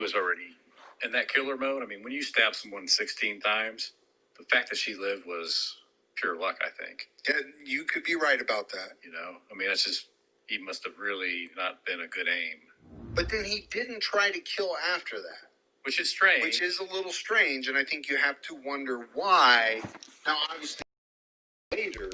was already in that killer mode. I mean, when you stab someone 16 times, the fact that she lived was pure luck, I think. Yeah, you could be right about that. I mean, that's just, he must have really not been a good aim. But then he didn't try to kill after that. Which is strange. Which is a little strange, and I think you have to wonder why. Now, obviously, later.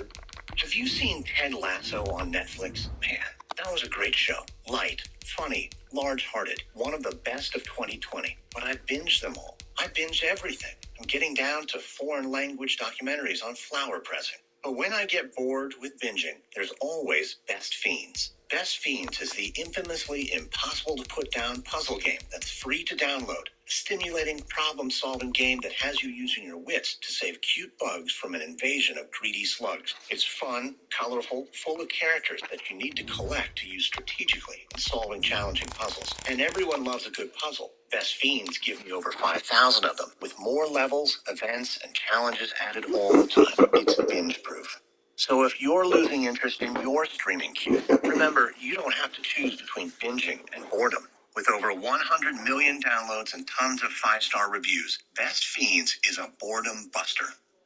Have you seen Ted Lasso on Netflix? Man, that was a great show. Light, funny, large-hearted, one of the best of 2020. But I binged them all. I binge everything. I'm getting down to foreign language documentaries on flower pressing. But when I get bored with binging, there's always Best Fiends. Best Fiends is the infamously impossible-to-put-down puzzle game that's free to download. A stimulating problem-solving game that has you using your wits to save cute bugs from an invasion of greedy slugs. It's fun, colorful, full of characters that you need to collect to use strategically in solving challenging puzzles. And everyone loves a good puzzle. Best Fiends give me over 5,000 of them, with more levels, events, and challenges added all the time. It's binge-proof. So if you're losing interest in your streaming queue, remember, you don't have to choose between binging and boredom. With over 100 million downloads and tons of 5-star reviews, Best Fiends is a boredom buster.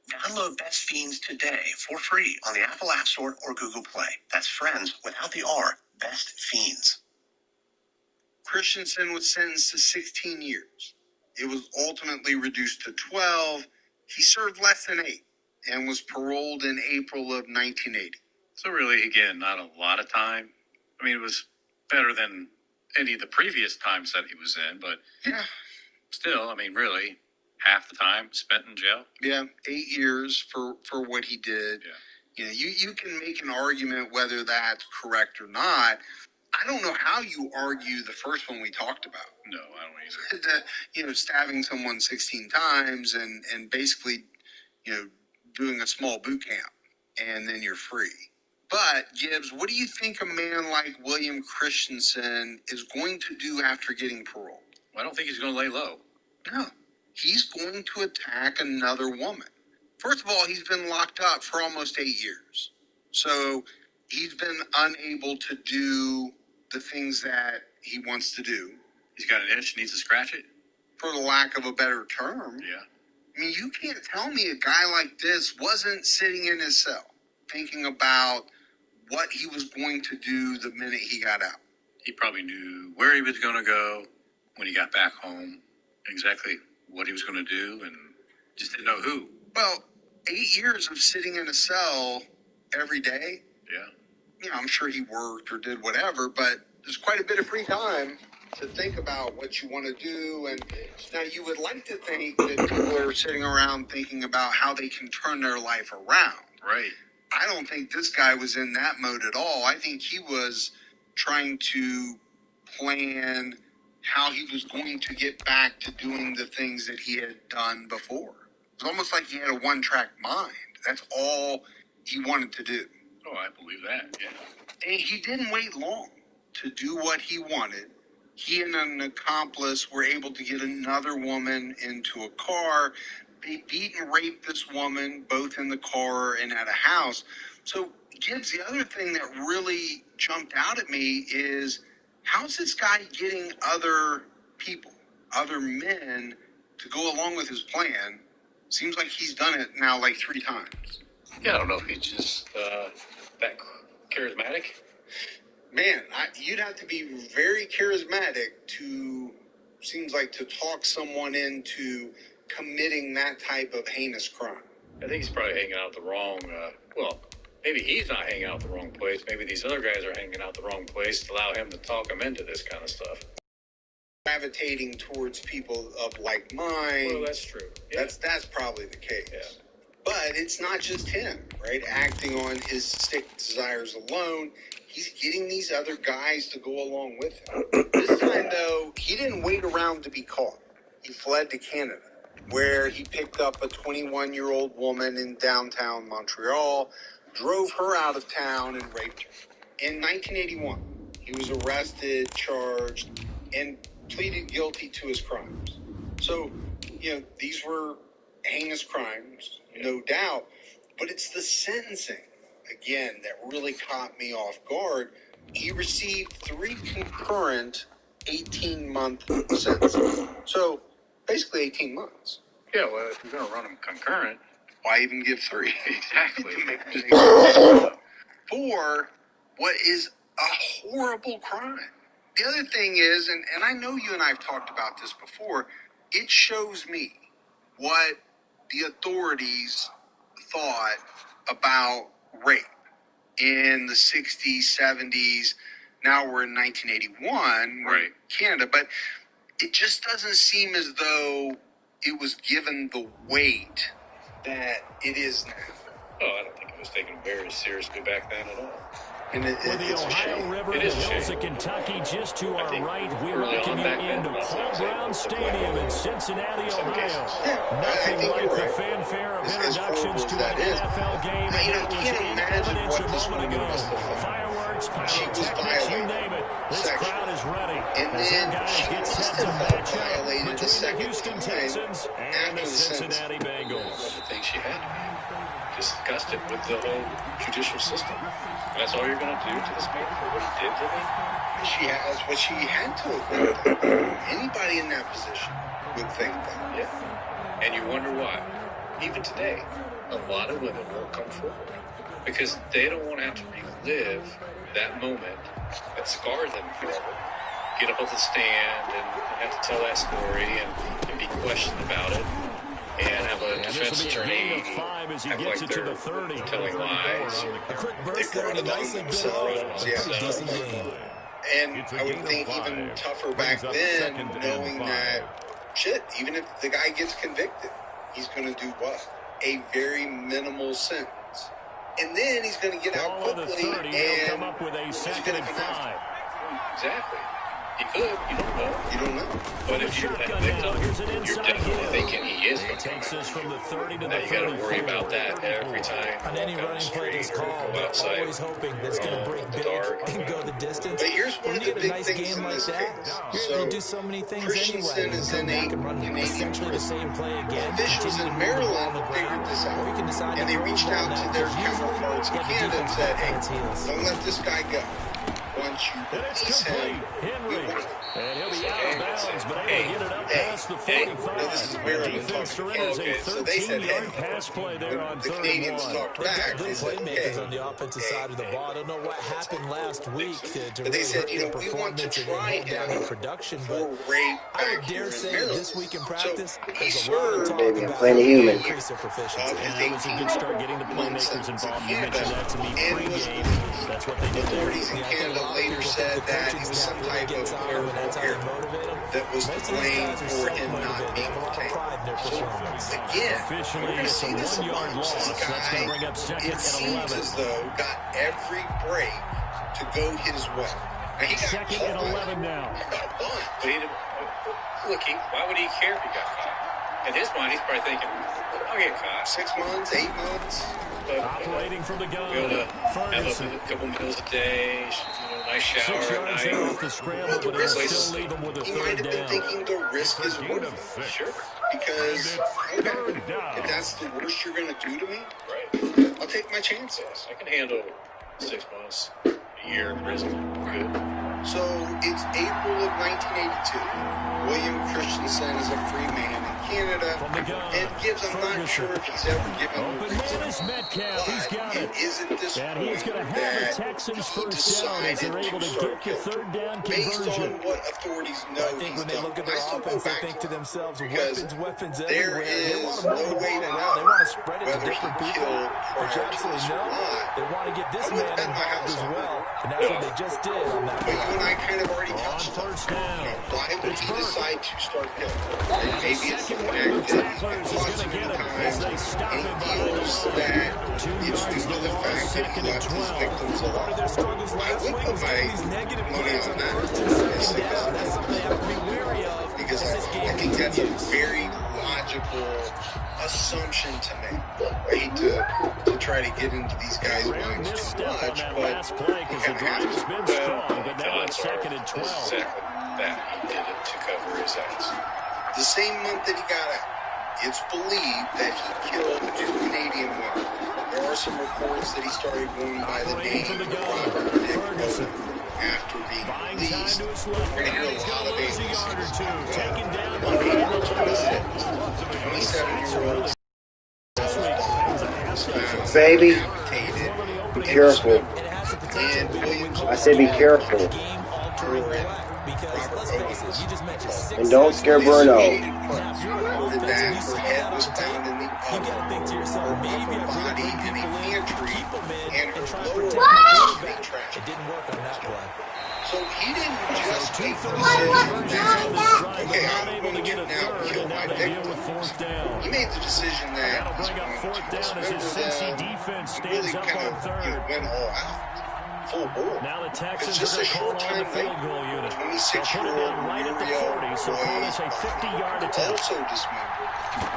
Download Best Fiends today for free on the Apple App Store or Google Play. That's friends without the R. Best Fiends. Christensen was sentenced to 16 years. It was ultimately reduced to 12. He served less than 8 and was paroled in April of 1980. So really, again, not a lot of time. I mean, it was better than any of the previous times that he was in, but yeah, still, I mean, really, half the time spent in jail. Yeah, 8 years for what he did. Yeah. You can make an argument whether that's correct or not. I don't know how you argue the first one we talked about. No, I don't either. Stabbing someone 16 times and basically, doing a small boot camp, and then you're free. But, Gibbs, what do you think a man like William Christensen is going to do after getting parole? Well, I don't think he's going to lay low. No. He's going to attack another woman. First of all, he's been locked up for almost 8 years. So he's been unable to do the things that he wants to do. He's got an itch, needs to scratch it? For the lack of a better term. Yeah. I mean, you can't tell me a guy like this wasn't sitting in his cell thinking about what he was going to do the minute he got out. He probably knew where he was going to go when he got back home, exactly what he was going to do, and just didn't know who. Well, 8 years of sitting in a cell every day. Yeah. I'm sure he worked or did whatever, but there's quite a bit of free time to think about what you want to do. And now you would like to think that people are sitting around thinking about how they can turn their life around. Right. I don't think this guy was in that mode at all. I think he was trying to plan how he was going to get back to doing the things that he had done before. It was almost like he had a one-track mind. That's all he wanted to do. Oh, I believe that, yeah. And he didn't wait long to do what he wanted. He and an accomplice were able to get another woman into a car. They beat and raped this woman, both in the car and at a house. So, Gibbs, the other thing that really jumped out at me is, how's this guy getting other people, other men, to go along with his plan? Seems like he's done it now like 3 times. Yeah, I don't know if he's just that charismatic. Man, you'd have to be very charismatic to talk someone into committing that type of heinous crime. I think he's probably hanging out the wrong, maybe he's not hanging out the wrong place. Maybe these other guys are hanging out the wrong place to allow him to talk him into this kind of stuff. Gravitating towards people of like mind. Well, that's true. Yeah. That's probably the case. Yeah. But it's not just him, right? Acting on his sick desires alone. He's getting these other guys to go along with him. This time, though, he didn't wait around to be caught. He fled to Canada, where he picked up a 21-year-old woman in downtown Montreal, drove her out of town, and raped her. In 1981, he was arrested, charged, and pleaded guilty to his crimes. So, these were heinous crimes, no doubt, but it's the sentencing, again, that really caught me off guard. He received 3 concurrent 18-month sentence. So basically 18 months. Yeah, well, if you're going to run them concurrent, Why even give 3? exactly. For what is a horrible crime. The other thing is, and I know you and I have talked about this before, it shows me what the authorities thought about rape in the 60s, 70s. Now we're in 1981, we're in Canada, but it just doesn't seem as though it was given the weight that it is now. Oh, I don't think it was taken very seriously back then at all. And With the it's a Ohio shame. River and It the is a hills shame. of Kentucky just to our right, we early welcome on you back then, into that's Paul what I'm saying. Brown Stadium in Cincinnati, Some cases. Ohio. Yeah, I Nothing think like you're the right. fanfare of As introductions horrible to as that an is, NFL game, and you that was can't in imagine evidence what a this moment woman ago. must have felt. Fireworks, She was pyrotechnics, you violated name it. This sexually. crowd is ready And as their then guys she get must set to have felt match up violated a between the second Houston time Texans and after the the sentence. Cincinnati One Bengals. of the things she had to be disgusted with the whole judicial system. That's all you're going to do to this man for what he did to me? That's what she had to have done. Anybody in that position would think that. Yeah. And you wonder why. Even today, a lot of women won't come forward because they don't want to have to relive that moment that scarred them forever. Get up on the stand and have to tell that story and be questioned about it. And have a defense attorney as he act gets like it to they're the 30. telling lies. A quick They burst there brought and it he on nicely bit themselves. off. A pretty decent game. And I would think even tougher back then, knowing that, shit, even if the guy gets convicted, he's going to do what? A very minimal sentence. And then he's going to get out Ball on the quickly 30, and they'll come up with a he's second gonna and come after 5. Exactly. He could. You don't know. You don't know. But if you're that victim, you're definitely thinking he is going to come Takes us after from you. the 30 to Now the you got to worry 34. about that every time. On any you walk down running the play that's street or called, go they're outside. always hoping that it's going to break the big dark. and go the distance. But here's one When of you the get a big nice things game in like this that, case. you're So, able to do so many things Christensen anyway. You is can come in back a and run Canadian essentially the prison. same play again. Officials Continue in to move the ball on Maryland the figured ground, this out. or you can decide And to they throw the reached ball out to now, their because usually counterparts in get the Canada and defense said, back on hey, its heels. don't let this guy go. Once you And it's release complete. him, Henry. we win. And he'll be out of bounds, but able to get it up past the 45. No, this is Maryland Defense talking. surrenders Okay, a so they said, 13-yard hey. pass play there on The 3rd and Canadians 1. talked They've got back. good They said, playmakers hey, on the offensive side of the ball. I don't know what happened last week to But really they said, hurt you their know, we want to performance and try hold down him their production, for but rape I back would here dare in say that Maryland. this week in practice, So he there's a lot of served talk Baby, I'm about playing how the they human. increase their proficiency. of And his that was a good 18 start getting the month playmakers sentence in involved. You Canada mentioned that to me and was pregame. released. That's what they did there. Authorities in Yeah, I think a Canada lot of later people said think the that coaching it was staff some really type gets of on them, and clerical that's how they error motivate them. that was to Most of these blame guys are for him not self-motivated. They being have a lot of retained. pride in their So, performance. again, Officially, we're going to it's a see this a 1-yard bunch. loss. This That's going to guy, bring up second it and seems 11. as though, got every break to go his way. Now, he got Second caught. and 11 now. He got a bunch. But he didn't, look, why would he care if he got caught? In his mind, he's probably thinking, I'll get caught. 6 months, 8 months. But, Operating from the be gun. able to have Ferguson. a couple meals a day, nice shower 6 at yards there night. off the scramble, Well, the but it'll risk still leave him with a he might 3rd have been down. thinking the risk is worth it. Sure. Because, And it's okay, 3rd down. if that's the worst you're going to do to me, Right. I'll take my chances. Yes, I can handle 6 months, a year in prison. Good. So it's April of 1982. William Christensen is a free man in Canada. From the gun, And Gibbs, I'm not Ferguson. sure if he's ever given a Open reason. man is Metcalf. He's got But it. it is at this And point he's going to have that the Texans he first down as they're decided able to start get the killing. 3rd down Based conversion. on what authorities know I think he's when they done. look at I their still go offense, they back think to themselves, because weapons there everywhere. They want is to move no the way ball to around. They want to spread it to whether he different people. killed But prior you to absolutely this or know not. they want to get this I wouldn't man bet my involved house as on well. And that's what they just did on that But you and play. I kind of already On touched on first down. why would It's he Burke. decide to start killing? And the Maybe it's the second fact wave of that tacklers he's is lost going to so get many him as times they stop and him he behind the feels line. that 2 it's yards due the to the loss, fact that second he and left his 12. victims Part of alive. their struggles I last would week put was my getting these negative money plays on on that. first and Yes, second I down. would. That's something they have to be wary of Because as this I game think that's a continues. very logical assumption to make. I hate to try to get into these guys' Rare minds too misstep on much, that but last play because the drive has been strong, but now it's second and 12. Exactly that he did it to cover his ass. the same month that he got out, it's believed that he killed 2 Canadian women. There are some reports that he started going by the Operating name from the of gun, Robert Nick Ferguson. Bowden. after being released. We're going to hear a lot of Lose a aliases yard or two. about Taken down on by April the 26th, 27-year-old Baby, decapitated be careful. and Williams I say be careful. Robert Owens. And don't scare Bruno. Reported that her head was found in the oven, her upper body in a pantry, and her lower body in a trash. So he didn't just make the decision that, okay, I'm going to now kill my victims. He made the decision that he's going to dismember them. He really kind of went all out. Full bore. Now the Texans It's just a are short call on time the field later. goal unit. 26-year-old Right at the 40, so call this a 50-yard attempt. also dismembered,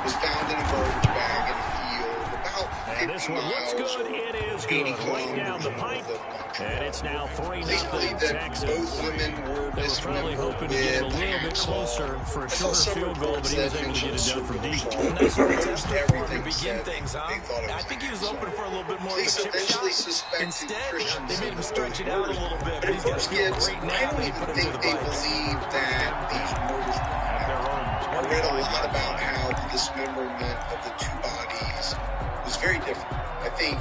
was found in a garbage bag in a field about 50 And this one looks miles good. or It is 80 good. Right down the kilometers pipe. north of Montreal. And it's now 3-0 They believe that Texans. both women were They were probably dismembered hoping to get it a with little bit hacksaw. closer for a I saw shorter some field goal, but reports he was that able to get it mentioned done from deep. Most everything begin said things, huh? they thought it I was think he was hacksaw. open for a little bit more of a Police chip eventually shot. suspected Instead, Christensen they made him of stretch it both out a murders. little bit, But but at he's got to first, feel kids, great I now don't that he even put him think through the they pipes. believe that these murders were planned. I read a lot about how the dismemberment of the two bodies was very different. I think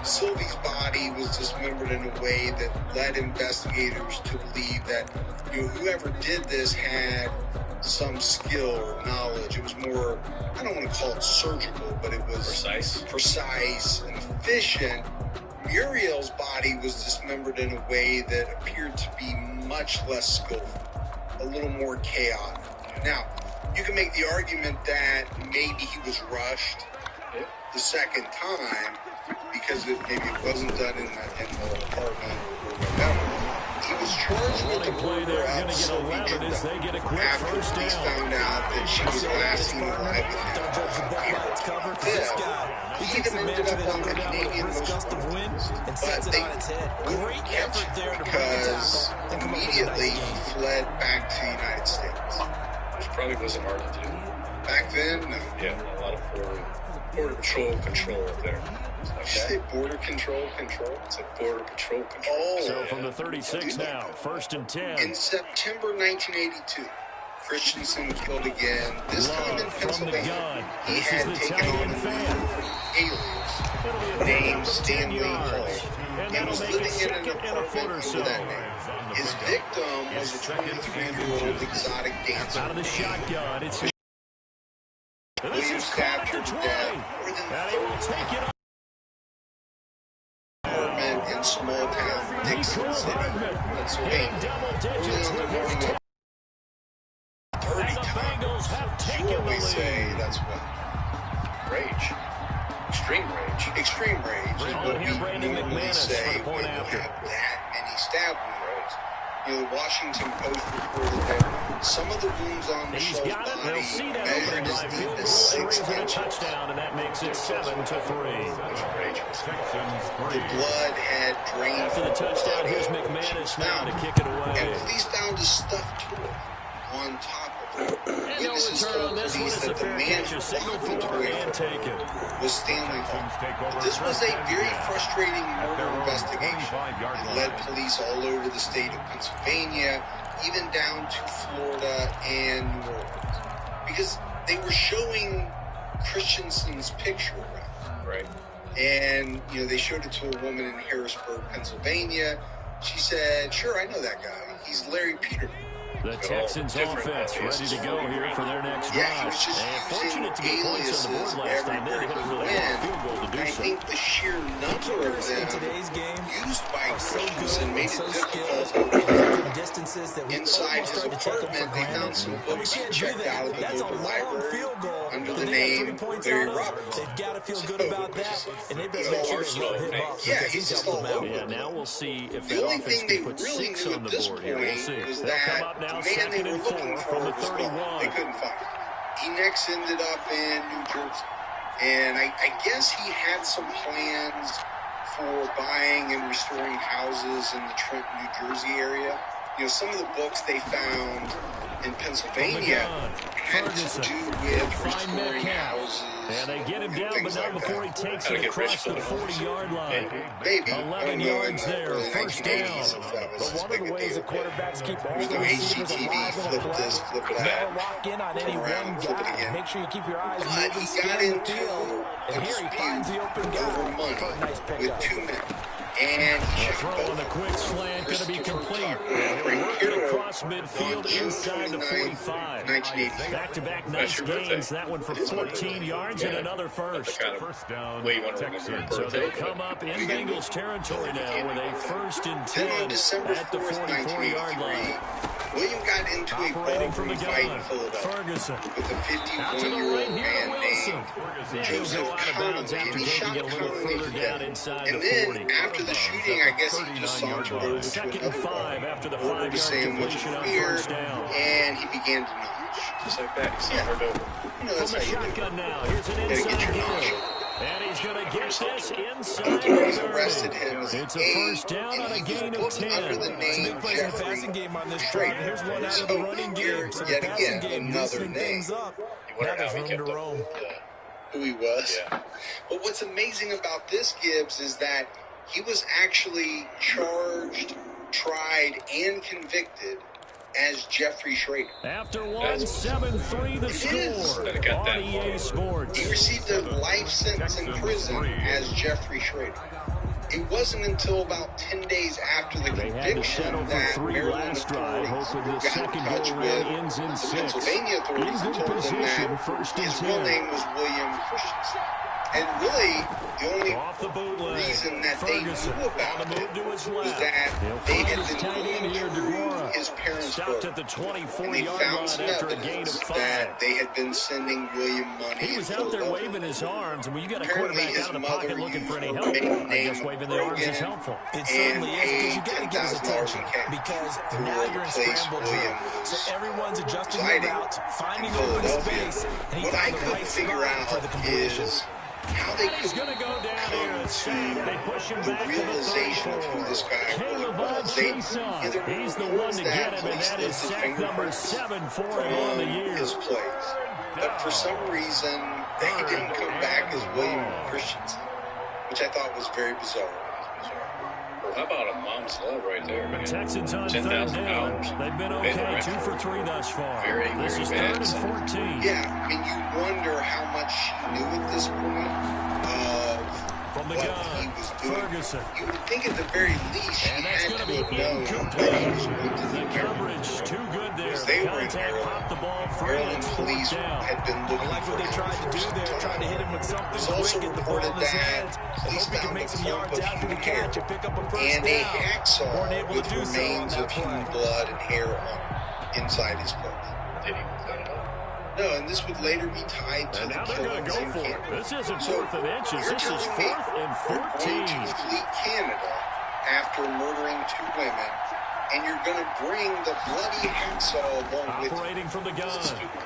Sylvie's body was dismembered in a way that led investigators to believe that whoever did this had some skill or knowledge. It was more, I don't want to call it surgical, but it was precise and efficient. Muriel's body was dismembered in a way that appeared to be much less skillful, a little more chaotic. Now, you can make the argument that maybe he was rushed the second time because maybe it wasn't done in the apartment or whatever. He was charged with the murder of Sylvie Trudeau after police found out that she was last seen alive with him. He even ended up on the Canadian Most Wanted list, but they wouldn't catch him because immediately he fled back to the United States. Which probably wasn't hard to do. Back then, no. Yeah, a lot of border patrol control up there. Did you say border control? It's like border patrol control. Oh. So from the 36 now, 1st and 10. In September 1982, Christensen killed again, this time in Pennsylvania. He had taken on a new alias named Stanley Hall and was living in an apartment under that name. His victim was a 23-year-old exotic dancer. Out of the shotgun, it's Williams stabbed her to death more than 30 times. Apartment in small-town Dixon City, Pennsylvania. Early on the morning of 30 times. You always say that's what? Rage. Extreme rage. Extreme rage is what we normally say when you have that many stab wounds. The Washington Post reported that some of the wounds on Michelle's body measured as deep as 6 inches. touchdown, and that makes it 7-3. The blood had drained After the touchdown, here's McManus now to kick it away. And police found a stuffed toy on top of it. Witnesses told police that the man who walked the toy was Stanley Hall. This was a very frustrating murder investigation. It led police all over the state of Pennsylvania, even down to Florida and New Orleans, because they were showing Christensen's picture around. Right. And, they showed it to a woman in Harrisburg, Pennsylvania. She said, "Sure, I know that guy. He's Larry Peterman." The Texans offense ready to go here for their next drive. Yeah, he was just fortunate to get points on the board last time. They hit a really hard field goal to do I so. think the sheer number of them used by Christensen made it difficult to inside his apartment. They found some books he checked out of the local library under the name Larry Roberts. They've got to feel good about that, and they've got to He's make all sure they arsenal love him thing. up. Yeah, he's just all over. Yeah, now we'll see if The that only offense thing they can put really 6 knew on at the this board here. We'll see. point was They'll come that up now, the man they 2nd were and 4 looking from for the was gone. 31. They couldn't find him. He next ended up in New Jersey. And I guess he had some plans for buying and restoring houses in the Trenton, New Jersey area. Some of the books they found in Pennsylvania had to Ferguson. do with Find restoring Metcalf. houses. And they get him down, but things not like before that. he takes Gotta it get rich across the for the 40-yard line. Maybe. 11 yards there, first down. But one of the ways that quarterbacks keep all There's the no receivers HGTV, alive in a flip play, this, flip never that. lock in on any Turn around, one flip it guy. again. Make sure you keep your eyes But moving, he got scan the into field, and a here he finds the open dispute guy over money for a nice with pickup. 2 men. And he The shot throw both. on the quick slant going to be complete. Christopher He'll work it Tucker across on midfield June inside the 29th, 45. 1980. Back-to-back That's nice your birthday. gains. That one for 14 yards and another first. Kind of way you want to remember your So birthday. they come up in Bengals territory now with a 1st and Then 10 on December at the 4th, 44-yard line. 1983, William got into a Operating from the ballroom fight in gun, Philadelphia Ferguson. with a Out to the 51-year-old right here to man Wilson. named He'll Joseph go out of bounds Connolly, after and he taking shot it a little Connolly further to down death. inside And the then 40. after the shooting, I guess he just sauntered over to 2nd and another 5 bar, after the ordered a 5-yard sandwich completion on and beer, first down. and he began to notch. Just like that. He's not over. That's From the how you do it. shotgun now, here's an Gotta get inside your give. notch. And he's going to get this inside Police the arrested 30. him. It's a first down on a gain of 10. Under the Some name big plays in the Jeffrey passing game on this Schrader. drive. Here's one out of So the running here, game. So the yet passing again, game another loosening name. things up. You Now wonder there's how he room kept to up. roam. Who he was. Yeah. But what's amazing about this, Gibbs, is that he was actually charged, tried, and convicted as Jeffrey Schrader. After one, 7-3 the It is. score Gotta cut on that. EA Sports. He received a life sentence in prison as Jeffrey Schrader. It wasn't until about 10 days after the They had to conviction settle for that 3 Maryland last drive, authorities hoping the got in second touch go-around with ends in the 6. Pennsylvania In authorities and good told them position, that 1st and his 10. real name was William Christensen. And really, the only Off the bootleg. reason that they Ferguson knew about on the move it to his was left. that He'll they find had his been tight end going here, through DeGuara. his parents' Stopped book. at the And they 24-yard found line some after a gain of evidence 5. that they had been sending William money. He was in out there Philadelphia. waving his arms, and when you got a Apparently quarterback out of the his pocket mother looking for any used help, her maiden I guess name waving the arms is Brogan, helpful. It certainly is, because you paid got to give his $10,000 attention, in cash because to now you're in replace scramble William drill. So everyone's adjusting residing their routes, finding in open Philadelphia. space, and he What I found the couldn't right figure spot for the out completion. is how they He's could going to go down come here and sack. They push him the back to the realization of who 34. this guy really Caleb was. They, Chason. there were He's the one reports to that get him, and police that is lifted sack number fingerprints 7 for him on the from year. his plays. But for some reason, they didn't come back as William Christensen, which I thought was very bizarre. Well, how about a mom's love right there? The Texans on $10,000. 3rd down. They've been okay, 2 for 3 thus far. Very, This very is bad 3rd sign. and 14. Yeah, I mean, you wonder how much she knew at this point of From the what gun, he was doing. Ferguson. You would think at the very least she And that's had going to to be have known that he incomplete. was going to The the coverage too good there. Because they The were in contact Maryland. popped the ball free. Maryland It's 4th police down. had been I looking like for what they him tried to for do some there, time. trying to hit him with something It's quick, also get the ball in reported his that hands, and police hope he can found make a some clump yards of after the human hair catch and pick up a first and a down. hacksaw Weren't able with to do so on remains that of human play. blood and hair on inside his place. Did he clean it up? No, and this would later be tied to And the now they're going to killings go in for it. Canada. This isn't So, 4th and inches. you're This is telling me 4th and you're going 14. to flee Canada after murdering 2 women, and you're going to bring the bloody hacksaw along with you. Operating from the gun,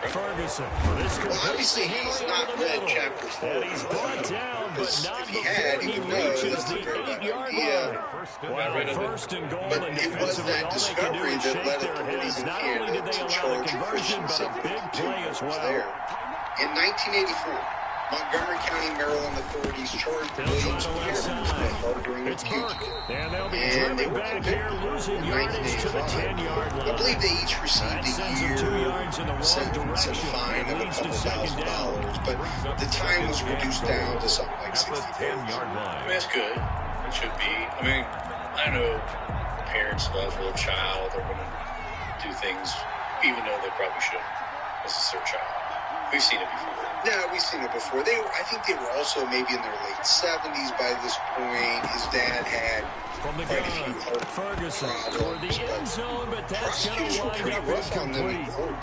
Ferguson. This Well, obviously, completes he's Henry not over the read middle. chapter 4. And he's brought down, but Because not if he before had, he he would know reaches that's a the very bad 8-yard idea. line. Well, rid of it. 1st and goal, But and it was defensively, that all they can do discovery is that shake led their authorities heads. in Not only Canada did they to allow the charge conversion, but a Christensen big play as was well. there. In 1984, Montgomery County, Maryland authorities charged They'll try Williams the with left side. harboring a It's Burke, fugitive. and they'll be And they driven were back convicted here, losing in yardage to the 1985. 10-yard line. I believe they each received That a sends them year 2 yards in the wrong sentence and a direction. fine It of a leads to couple second down. $1,000, but the time was reduced down to something like 60 days. 10-yard I line. mean, that's good. It should be. I mean, I know parents love their child. They're going to do things even though they probably shouldn't. This is their child. We've seen it before. Yeah, we've seen it before. I think they were also maybe in their late 70s by this point. His dad had From the quite a few gun, heart Ferguson problems, toward the but end zone, but that's going prosecutors to were wind pretty up rough on them in incomplete. court.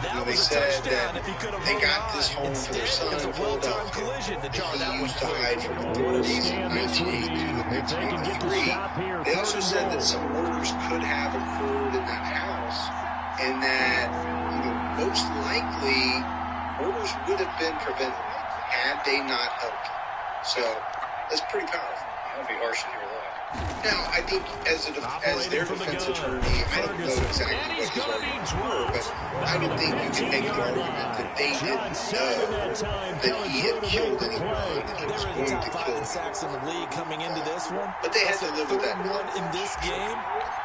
That They was a said touchdown that if he could have they hung got on. this home for their Instead, son it was in a well-timed Philadelphia. collision to jar He that one used to free. hide from What a authorities in stand this would be 1982 if they can get the 1983. stop here. They 3rd also and said goal. that some murders could have occurred in that house, and that most likely murders would have been prevented had they not helped him. So that's pretty powerful. That would be harsh to hear that. Now, I think as their defense attorney, I don't know exactly what his arguments were, but I would think you can make the argument that they didn't know that he had killed anyone, that he was going to kill anyone. Sacks in the league coming into this one. But they had to live with that one in this game.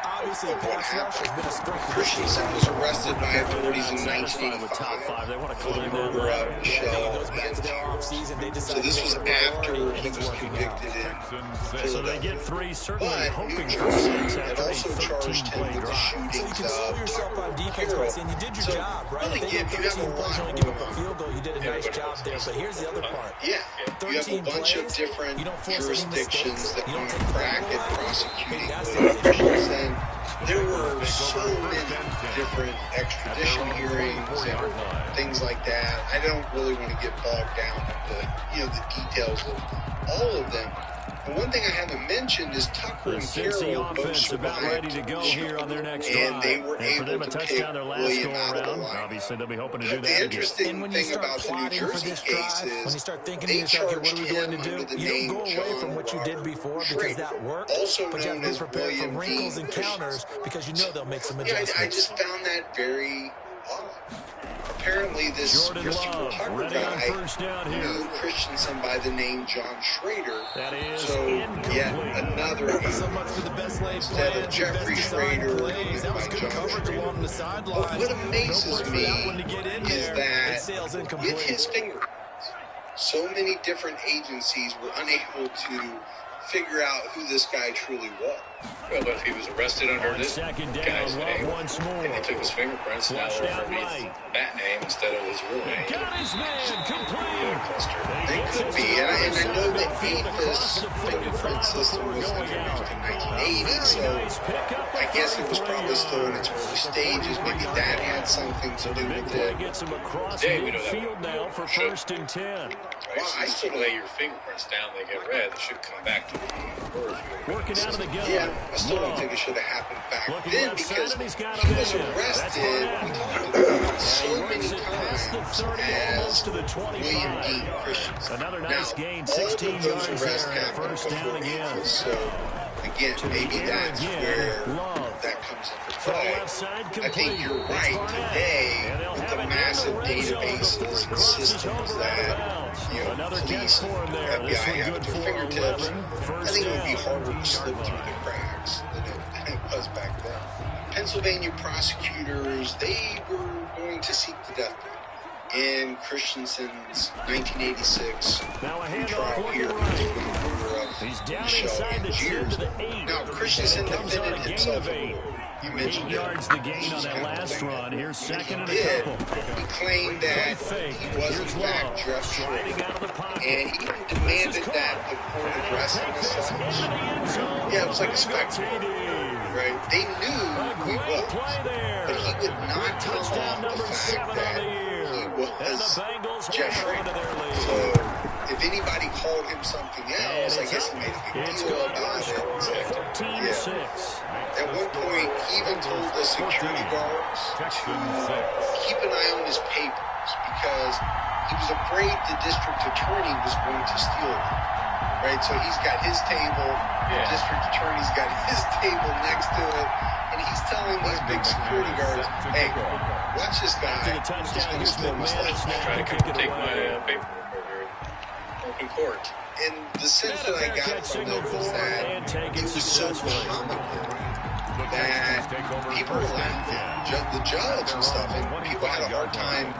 Obviously, of what pass rush has been a strength of this Christensen team. was arrested by authorities in 1985 They want to for the climb murder that. of Michelle Goes back to their and offseason. They so decided this to was make it a after priority, he and was it's working out. convicted in So they Philadelphia. get three, certainly But hoping New for Jersey 6 had after a also charged him 13-play with the drive. So you shootings console of yourself Tucker on defense by Carroll. saying you did your So job, right? really, If they if go you have 13 a plays, lot only give going up a on, field goal, you did a nice job there. But here's the other part. yeah, you have a 13 bunch of plays, different you don't force any jurisdictions mistakes, that you don't want to take the crack ball at away. prosecuting That's the William issue. Christensen. There were so many different extradition hearings and things like that. I don't really want to get bogged down in the details of all of them. But one thing I haven't mentioned is Tucker The and Cincy Carroll both offense about survived ready to go here on their next and drive. they were And for them, able a to pick touchdown their last William go out of the around. lineup. Obviously, they'll be hoping to do that The again. interesting And when you thing start about the New plotting for Jersey this case drive, when you is start thinking to they yourself, okay, what charged are we going to him do? under the You don't name go away John from what you did Robert before because Schrader, that worked, also but you have known to be as prepared for William wrinkles Dean and Christensen. counters because you know they'll make some Yeah, adjustments. I just found that very odd. Apparently, this Jordan Christopher Love Tucker ready on guy first down here. knew Christensen by the name John Schrader. That is So yet incomplete. another So much for the best laid instead plans, of the Jeffrey best designed Schrader, plays. went That by was good John coverage Schrader. along the But sidelines. what amazes No place me for that one to get in is there. that It sails with incomplete. his fingerprints, so many different agencies were unable to figure out who this guy truly was. Well, but if he was arrested under On this second guy's down, name, Love once more. and they took his fingerprints, now Flushed they're out underneath right. that name instead of his real name. Got his man complete. Cluster. They could be, and I know that APHIS fingerprint system was introduced in 1980, so I guess it was probably still in its early stages. Maybe that had something to So the do big with play it. gets him across Yeah, we know that. midfield now for Sure. 1st and 10. Right? So if you lay your fingerprints down, they get red. They should come back to the Working out of the gun. Yeah, I still don't Love. think it should have happened back Looking then left side, because and he's got he him was in. arrested. That's We Barnett. talked about it so He many works it past the times 30, as almost to the 25. William Dean Christensen. Another nice Now, gain, all 16 of those yards arrests there, and a happened first down before again. APHIS, so again, To the maybe air that's again, where Love. that comes into Throw play. left side I complete. think you're It's right Barnett. today And they'll with have the it in massive the red zone before he databases and crosses systems over out of that bounds. Another police catch for him and there. This FBI one have good at their for fingertips. 11. I First think it would be down. harder to slip through the cracks than it was back then. Pennsylvania prosecutors, they were going to seek the death penalty in Christensen's 1986 Now a handoff trial looking here right. for the murder of He's down Michelle inside the 10 to the 8. and Now, Christensen And it comes on defended a gain himself. of 8. You 8 mentioned yards it. the gain on that last run. Here's second and a Did. couple. He claimed that Fake. he was in Here's fact Love Jeff sliding Schrader. out of the pocket. And he even demanded that the court address him as such. Yeah, it was like a spectacle, right? They knew who he was, Play there. but he would not come Touchdown off the number fact 7 on that the year. he And the was Bengals Jeff hold on to Schrader. their lead. So if anybody called him something else, I guess he made a big It's deal good. about it. 14-6. At one point, he even told the security guards to keep an eye on his papers because he was afraid the district attorney was going to steal them. Right? So he's got his table, the district attorney's got his table next to it, and he's telling these big security guards, hey, watch this guy. After the He's touchdown, going to here's steal my McManus stuff. now. Trying to Kick it take away. my paperwork over here. Open court. And the sense that I got from it was that it was so comical that people were laughing, the judge and stuff, and people had a hard time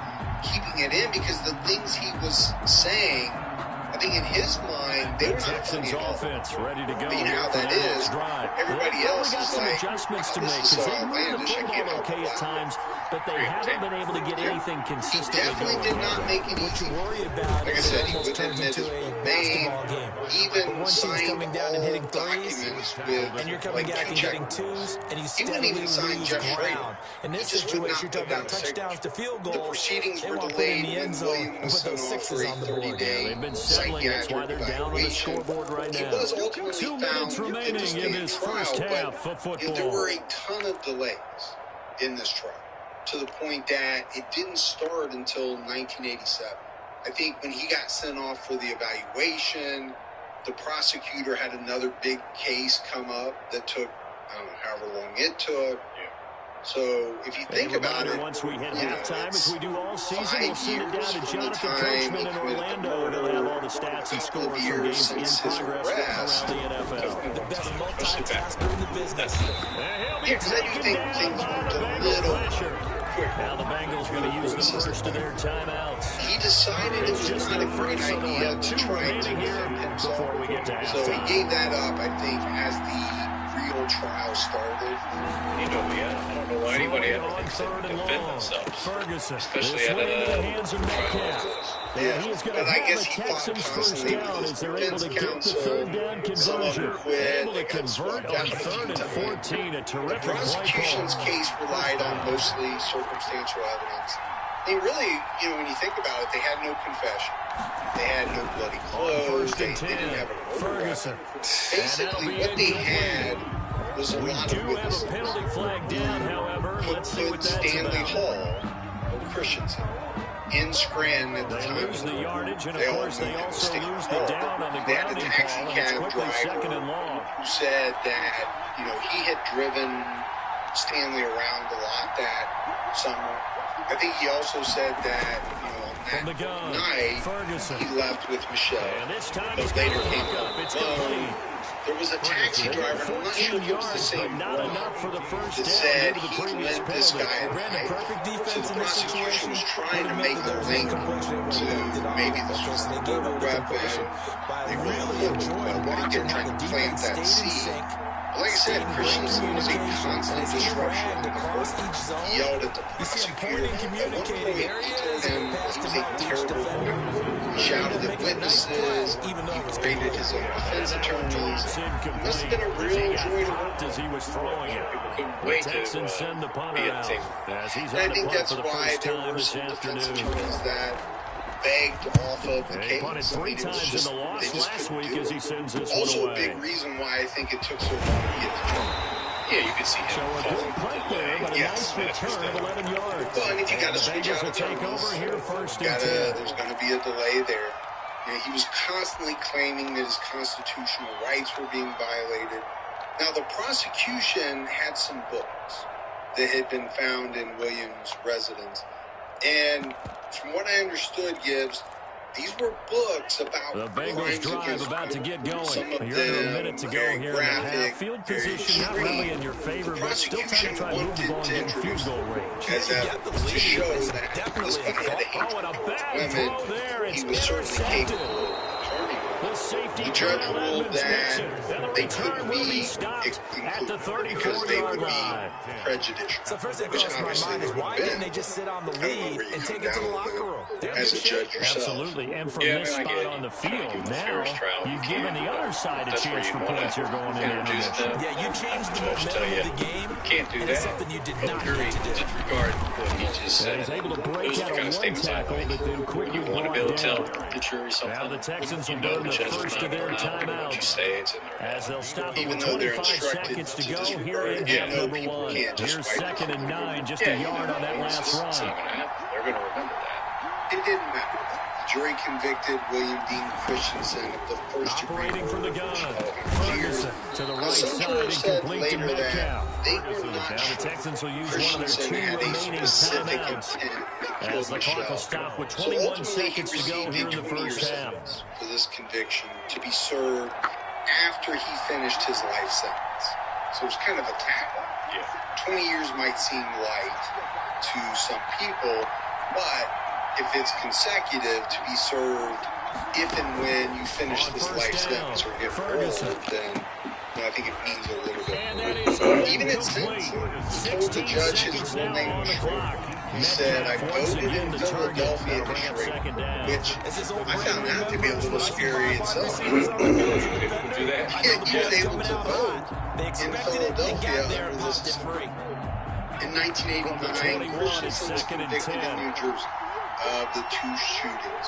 keeping it in because the things he was saying, I think in his mind, they were not Texans funny at all. offense ready to go. Being here how for that their is, next drive. everybody They've else got is some like, adjustments to wow, make this is because so they move the outlandish, I football can't help okay but at laugh. times, but they haven't been able to get anything He consistently definitely going. did not make it What you easy. worry about Like I is said, it he almost wouldn't turns admit into his a name, basketball game. But even once he's signed coming down and all hitting threes, documents with and you're coming like back and check getting twos, and you He wouldn't steadily even sign lose Jeff Schrader. ground. In this He just would situation, not you're talking put down about a signature. touchdowns to field The goals. proceedings They were want to put it in delayed the end when zone William and was put sent those off for sixes a on the board. 30-day They've been settling. That's why they're down on the evaluation. scoreboard right He now. was ultimately 2 found minutes guilty remaining to in stand this trial, first but, half of football. there were a ton of delays in this trial to the point that it didn't start until 1987. I think when he got sent off for the evaluation, The prosecutor had another big case come up that took, I don't know, however long it took. So if you think about it, once we hit halftime, as we do all season, 5 we'll send it down years to from the Jonathan time Coachman he in committed the Orlando. He'll have all the murder, stats and a couple of scores from years games in since his progress arrest. around the NFL. The best multitasker in the business. And he'll be Because I do taken think down things by moved the a Bengal little pressure. quicker. Now the Bengals going to use the first of their timeouts. He decided it It's was just not a their great first, so they'll idea have to two try to remaining here defend himself. before we get to So he halftime. gave that up, I think, as the real trial started. I don't know why anybody had to defend themselves, Ferguson. especially This at one into the a hands of trial Metcalf. like this. And he is going to But I have guess the he fought Texans first constantly with down his as they're able defense to get the counsel. third down Some of them conversion. quit. Able They to got convert swapped out on a few 3rd and times. 14. A The terrific play prosecution's call. case relied on mostly circumstantial evidence. They really, when you think about it, they had no confession. They had no bloody clothes. They didn't have a murder Ferguson. weapon. Basically, what they had was a We lot do of have a witnesses. penalty flag down, however. Let's see what that's Stanley about. Hall or Christensen in Scranton at the They time. lose the yardage, and of They all course they knew also Stanley lose the Hall. down on the They had a grounding taxi call, and it's cab quickly driver 2nd and long. who said that he had driven Stanley around a lot that summer. I think he also said that From the on gun, that night Ferguson. he left with Michelle. And this time But he's later got the came hookup. It's alone. complete. There was a taxi driver, and I'm not sure if it was the yards, same but not one, enough for the first that down said due to the he previous lent this penalty. guy a Brandon, knife. perfect So defense the in this prosecution situation. was trying to make the link to maybe this was a murder weapon. They really looked watching how the plant defense that stayed in seed. sync. But like I said, Christensen was a constant disruption in the across court. each zone. He yelled at the You see him prosecutor. pointing, communicating. At There one he point, is. he told him Pass he to was a each terrible defender. lawyer. He shouted at Making a nice play, witnesses. even though it was He raided his own defense attorneys. Drops It incomplete. must have been a real joy to work As he was throwing it. Couldn't The wait to Texans send the be punter at the out table. as he's And I on the think punt that's for the why first there time were this some defense afternoon. attorneys that begged off of the They case. punted 3 it was times just- in the loss they just last couldn't week do as it. he sends this Also, one a away. big reason why I think it took so long to get the trial. Yeah, you could see him So a falling good punt there, but a Yes, nice return of 11 yards. Well, and if you And got the to switch Bengals out will take attorneys, over here first and 10. there's going to be a delay there. He was constantly claiming that his constitutional rights were being violated. Now, the prosecution had some books that had been found in Williams' residence. And from what I understood, Gibbs, these were books about The Bengals crimes drive against about to get going. Some of You're under a them minute to go very here in the half. graphic, Field very position not extreme. really in your favor, The but still trying to try and move the ball and prosecution get in wanted field to goal range. as You a, get the to lead. show It's that definitely this a guy had a thought. hate Oh, and a for bad women. throw there. It's He was certainly intercepted. capable of harming women. The safety The judge Terrell ruled Edmonds makes it. that And the they return couldn't will be be stopped at the included because they 34-yard would be line. prejudicial. So first thing Which that crossed my obviously mind is they would why have didn't been. they just sit on the I don't know lead where you and come take it to the down locker with room? They're in as a good shape. judge yourself. Absolutely. And from Yeah, this I mean, I spot get on the it. field, You do the now fairest trial you you've can, given the but other side a that's where chance you for wanna points here going into introduce intermission. them. Yeah, you changed the Judge tell momentum you, of the game, can't do and that. it's something you did But not Curry, need to do. disregard what he just And said. he's able to break Those are out the kind of of one statements I tackle, like. but then You quickly want to brought be able to tell down. the jury something. Now the Texans will You know burn the the judge is first not of their going to allow what you timeouts say. It's in their as they'll stop it Even with though they're 25 instructed seconds to to go disregard here in it. half You know number people one. can't just Here's wipe second it. and 9, just Yeah, a yard on that last It's not run. going to happen. They're going to remember that. It didn't matter. The jury convicted William Dean Christensen of the first degree Operating from the murder gun. of Ferguson to the right Some side, jurors said incomplete to later that Metcalf. they were not Now the sure Texans will use one of their Christensen 2 had a remaining specific timeouts intent to kill as the clock will Michelle. stop with So 21 ultimately, he seconds to go received here a in the 20-year first half. sentence for this conviction to be served after he finished his life sentence. So it was kind of a tackle. Yeah. 20 years might seem light to some people, but if it's consecutive to be served if and when you finish On this first life down, sentence or get Ferguson. paroled, then I think it means a little bit And more. that is Even at incomplete. sentencing, he told the 16 judge his seconds full now name on was the short. clock. He said, I Metcalf once voted again in the target. Philadelphia That'll bring up district, second down. which It's his old I found brain that to be a remembers little when I see scary wide itself. receivers on the field for the People defender. do that. I know the He was ball's able coming to out vote hot. They in expected it and Philadelphia got there and under popped this it free. In 1989, 21, Christensen it's was second and convicted 10. in New Jersey of the 2 shootings.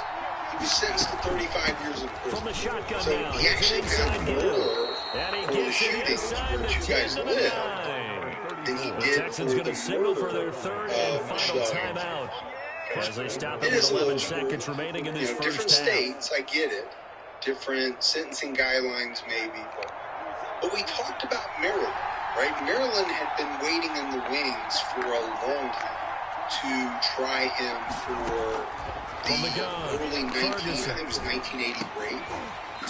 He was sentenced to 35 years in From prison. the shotgun So now, he here's an actually inside had give. more And he for the gets it shootings inside where the 2 10 guys to the lived 9. than he The did Texans for going the to signal for murder their third and of final Michelle. timeout as they stop it It with is a 11 little seconds remaining in this different first half. states, I get it. different sentencing guidelines maybe. But we talked about Maryland, right? Maryland had been waiting in the wings for a long time to try him for the early 1980 rape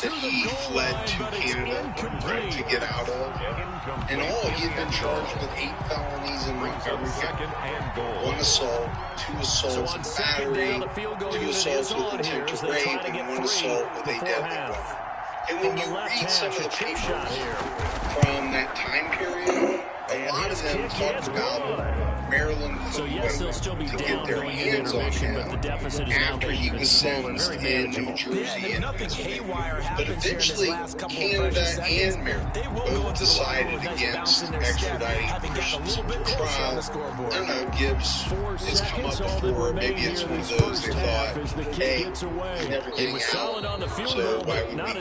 that he fled to Canada, right, to get out of. And all, he had been charged with 8 felonies in Montgomery County. 1 assault, 2 assaults with battery, 2 assaults with intent to rape, and 1 assault with a deadly weapon. And when you read some of the papers from that time period, a lot of them talked about Maryland to get their hands on him after he was sentenced in New Jersey and Pennsylvania. But eventually, Canada and Maryland both decided against extraditing Christians for trial. I don't know, Gibbs has come up before. Maybe it's one of those they thought, hey, he's never getting out, so why would we go